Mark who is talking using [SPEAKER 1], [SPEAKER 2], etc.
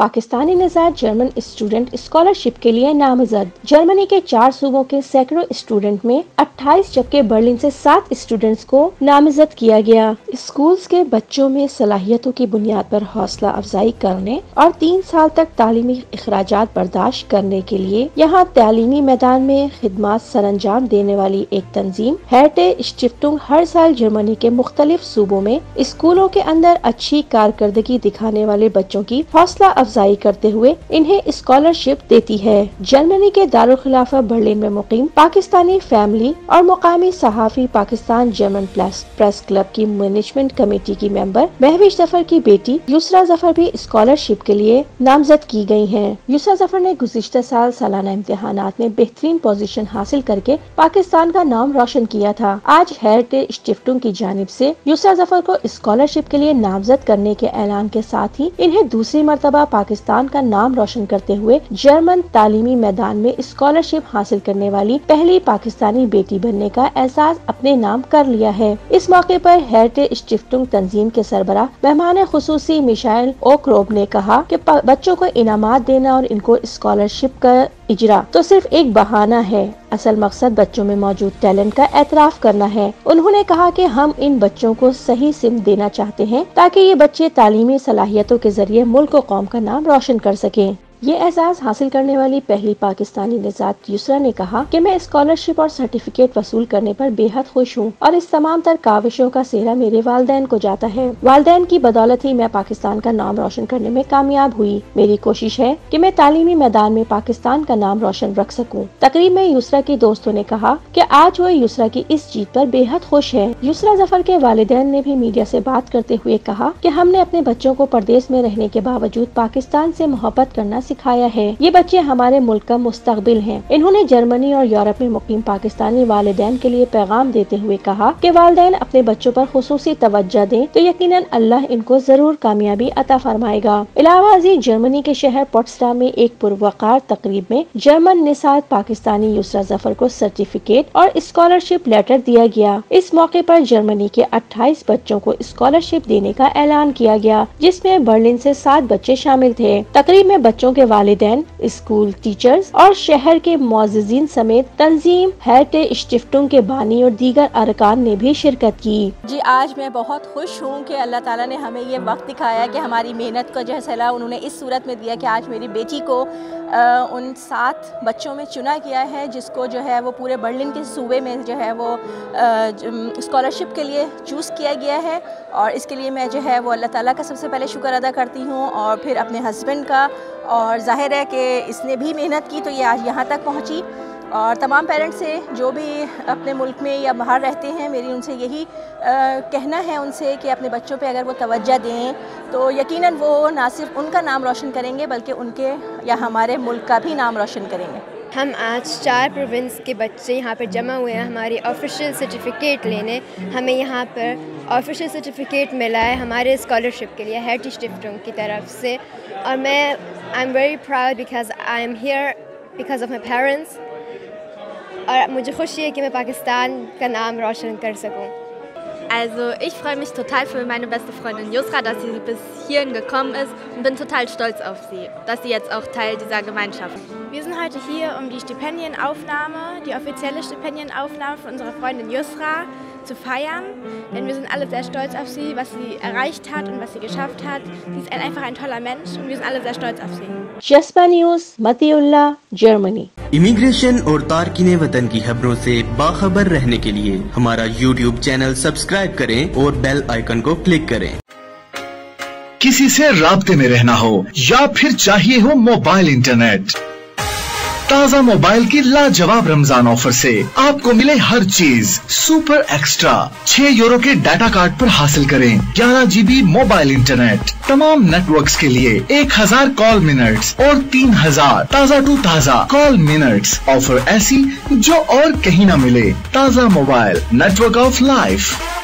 [SPEAKER 1] पाकिस्तानी निजात German student scholarship के लिए नामजद। जर्मनी के 4 सूबों के सैकड़ों स्टूडेंट में 28 जबकि बर्लिन से 7 स्टूडेंट्स को नामजद किया गया। स्कूल्स के बच्चों में सलाहियतों की बुनियाद पर हौसला अफजाई करने और 3 साल तक तालीमी अखराजात बर्दाश्त करने के लिए यहाँ तालीमी मैदान में खिदमात सरअंजाम देने वाली एक तंजीम हेरिटेज स्टिफ्टुंग हर साल जर्मनी के मुख्तलिफ सूबों में स्कूलों के अंदर अच्छी कारकर्दगी दिखाने वाले बच्चों की हौसला अफजाई करते हुए इन्हें स्कॉलरशिप देती है। जर्मनी के दारुल खिलाफा बर्लिन में मुकीम पाकिस्तानी फैमिली और मुकामी सहाफी पाकिस्तान जर्मन प्रेस क्लब की मैनेजमेंट कमेटी की मेंबर महविश जफर की बेटी युसरा जफर भी स्कॉलरशिप के लिए नामजद की गई हैं। युसरा जफर ने गुज़िश्ता साल सालाना इम्तिहानात में बेहतरीन पोजीशन हासिल करके पाकिस्तान का नाम रोशन किया था। आज हेरिटेज स्टिफ्टुंग की जानिब से युसरा जफर को स्कॉलरशिप के लिए नामजद करने के ऐलान के साथ ही इन्हें दूसरी मर्तबा पाकिस्तान का नाम रोशन करते हुए जर्मन तालीमी मैदान में स्कॉलरशिप हासिल करने वाली पहली पाकिस्तानी बेटी बनने का एहसास अपने नाम कर लिया है। इस मौके पर हेरिटेज स्टिफ्टुंग तंजीम के सरबराह मेहमान खुसूसी मिशाइल ओक्रोब ने कहा कि बच्चों को इनामात देना और इनको स्कॉलरशिप का इजरा तो सिर्फ एक बहाना है, असल मकसद बच्चों में मौजूद टैलेंट का एतराफ करना है। उन्होंने कहा कि हम इन बच्चों को सही सिमत देना चाहते हैं ताकि ये बच्चे तालीमी सलाहियतों के जरिए मुल्क और कौम का नाम रोशन कर सकें। ये एहसास हासिल करने वाली पहली पाकिस्तानी निजात युसरा ने कहा कि मैं स्कॉलरशिप और सर्टिफिकेट वसूल करने पर बेहद खुश हूँ और इस तमाम तर काविशों का सेहरा मेरे वालिदैन को जाता है। वालिदैन की बदौलत ही मैं पाकिस्तान का नाम रोशन करने में कामयाब हुई। मेरी कोशिश है कि मैं तालीमी मैदान में पाकिस्तान का नाम रोशन रख सकूँ। तकरीब में युसरा के दोस्तों ने कहा कि आज वो युसरा की इस जीत पर बेहद खुश है। युसरा जफर के वालिदैन ने भी मीडिया से बात करते हुए कहा कि हमने अपने बच्चों को परदेश में रहने के बावजूद पाकिस्तान से मोहब्बत करना सिखाया है। ये बच्चे हमारे मुल्क का मुस्तकबिल हैं। इन्होंने जर्मनी और यूरोप में मुकीम पाकिस्तानी वालिदैन के लिए पैगाम देते हुए कहा कि वालिदैन अपने बच्चों पर खुसूसी तवज्जो दें तो यकीनन अल्लाह इनको जरूर कामयाबी अता फरमाएगा। इलावा अजीज जर्मनी के शहर पोट्सडाम में एक पुरवकार तकरीब में जर्मन निसात पाकिस्तानी युसरा जफर को सर्टिफिकेट और स्कॉलरशिप लेटर दिया गया। इस मौके पर जर्मनी के 28 बच्चों को स्कॉलरशिप देने का ऐलान किया गया, जिसमें बर्लिन से 7 बच्चे शामिल थे। तकरीब में बच्चों के वालिदैन, स्कूल टीचर्स और शहर के मुअज़्ज़िज़ीन समेत तंजीम हेरिटेज स्टिफ्टुंग के बानी और दीगर अरकान ने भी शिरकत की।
[SPEAKER 2] जी, आज मैं बहुत खुश हूँ कि अल्लाह ताला ने हमें ये वक्त दिखाया कि हमारी मेहनत का जो है सला उन्होंने इस सूरत में दिया कि आज मेरी बेटी को उन 7 बच्चों में चुना गया है जिसको जो है वो पूरे बर्लिन के सूबे में जो है वो स्कॉलरशिप के लिए चूज़ किया गया है। और इसके लिए मैं जो है वो अल्लाह ताला का सबसे पहले शुक्र अदा करती हूँ और फिर अपने हस्बैंड का, और जाहिर है कि इसने भी मेहनत की तो ये आज यहाँ तक पहुँची। और तमाम पेरेंट्स से जो भी अपने मुल्क में या बाहर रहते हैं, मेरी उनसे यही कहना है उनसे कि अपने बच्चों पे अगर वो तवज्जो दें तो यकीनन वो ना सिर्फ उनका नाम रोशन करेंगे बल्कि उनके या हमारे मुल्क का भी नाम रोशन करेंगे।
[SPEAKER 3] हम आज 4 प्रोविंस के बच्चे यहाँ पर जमा हुए हैं हमारी ऑफिशियल सर्टिफिकेट लेने। हमें यहाँ पर ऑफिशियल सर्टिफिकेट मिला है हमारे स्कॉलरशिप के लिए हेरिटेज स्टिफ्टुंग की तरफ से, और I am very proud because I am here because of my parents, और मुझे खुशी है कि मैं पाकिस्तान का नाम रोशन कर सकूँ।
[SPEAKER 4] Also ich freue mich total für meine beste Freundin Yusra, dass sie bis hierhin gekommen ist und bin total stolz auf sie, dass sie jetzt auch Teil dieser Gemeinschaft ist.
[SPEAKER 5] Wir sind heute hier, um die Stipendienaufnahme, die offizielle Stipendienaufnahme von unserer Freundin Yusra zu feiern, denn wir sind alle sehr stolz auf sie, was sie erreicht hat und was sie geschafft hat. Sie ist einfach ein toller Mensch und wir sind alle sehr stolz auf sie.
[SPEAKER 1] Jaspa news, Matiullah, Germany.
[SPEAKER 6] Immigration और तारकीने वतन की खबरों से बाखबर रहने के लिए हमारा YouTube channel subscribe करें और बेल आइकन को क्लिक करें।
[SPEAKER 7] किसी से राब्ते में रहना हो या फिर चाहिए हो मोबाइल इंटरनेट, ताज़ा मोबाइल की लाजवाब रमजान ऑफर से आपको मिले हर चीज सुपर एक्स्ट्रा। 6 यूरो के डाटा कार्ड पर हासिल करें 11 GB मोबाइल इंटरनेट, तमाम नेटवर्क्स के लिए 1000 कॉल मिनट्स और 3000 ताज़ा टू ताज़ा कॉल मिनट्स। ऑफर ऐसी जो और कहीं ना मिले। ताज़ा मोबाइल, नेटवर्क ऑफ लाइफ।